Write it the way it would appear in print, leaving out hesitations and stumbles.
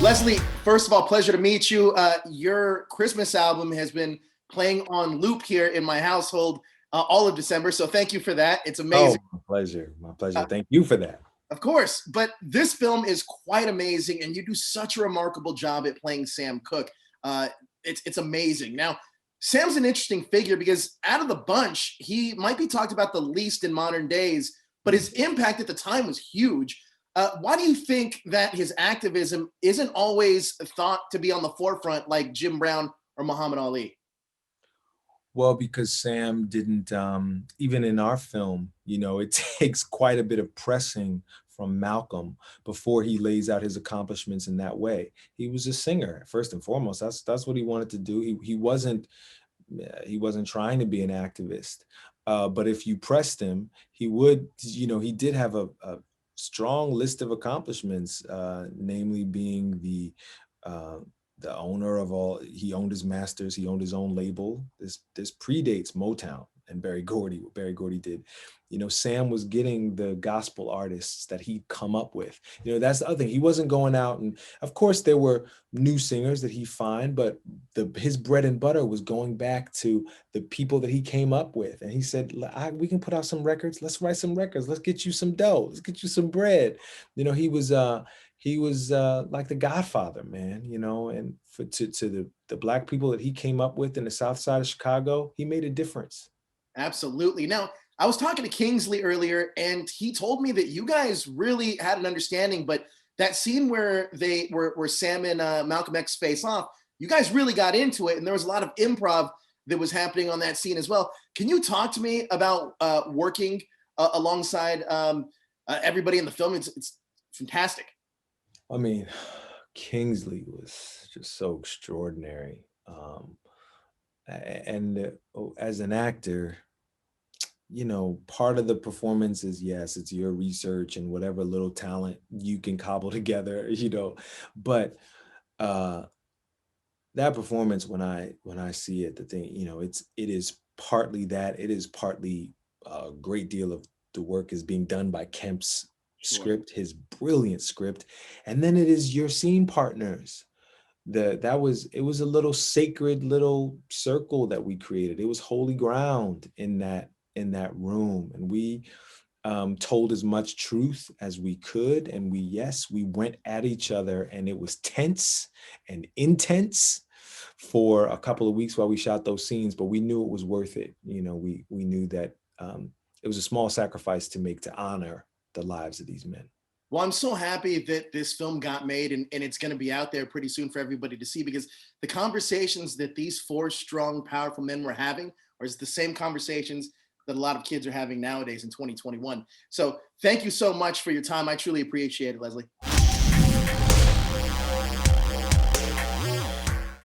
Leslie, first of all, pleasure to meet you. Your Christmas album has been playing on loop here in my household all of December, so thank you for that. It's Oh, amazing. my pleasure. My Uh, pleasure. Thank you for that. of course, but this film is quite amazing, and you do such a remarkable job at playing Sam Cooke. It's amazing. Now, Sam's an interesting figure because out of the bunch, he might be talked about the least in modern days, but his impact at the time was huge. Why do you think that his activism isn't always thought to be on the forefront like Jim Brown or Muhammad Ali? Well, because Sam didn't, even in our film, it takes quite a bit of pressing from Malcolm before he lays out his accomplishments in that way. He was a singer first and foremost. That's what he wanted to do. He wasn't trying to be an activist. But if you pressed him, he would. He did have a strong list of accomplishments, namely being uh, the owner of all. He owned his masters. He owned his own label. This predates Motown and Berry Gordy. What Berry Gordy did. Sam was getting the gospel artists that he'd come up with. That's the other thing. He wasn't going out, and of course there were new singers that he found, but his bread and butter was going back to the people that he came up with. And he said, we can put out some records. Let's write some records. Let's get you some dough. Let's get you some bread. He was like the Godfather, man, and to the Black people that he came up with in the South Side of Chicago, he made a difference. Absolutely. Now, I was talking to Kingsley earlier, and he told me that you guys really had an understanding, but that scene where where Sam and Malcolm X face off, you guys really got into it, and there was a lot of improv that was happening on that scene as well. Can you talk to me about working alongside everybody in the film? It's fantastic. I mean, Kingsley was just so extraordinary. And as an actor, part of the performance is, yes, it's your research and whatever little talent you can cobble together, but uh, that performance, when I see it, the thing, it is partly that. It is partly a great deal of the work is being done by Kemp's Sure. script, his brilliant script, and then it is your scene partners. It was a little sacred little circle that we created. It was holy ground in that room, and we told as much truth as we could, and we went at each other, and it was tense and intense for a couple of weeks while we shot those scenes, but we knew it was worth it. We knew that it was a small sacrifice to make to honor the lives of these men. Well, I'm so happy that this film got made and it's going to be out there pretty soon for everybody to see because the conversations that these four strong, powerful men were having are the same conversations that a lot of kids are having nowadays in 2021. So thank you so much for your time. I truly appreciate it, Leslie.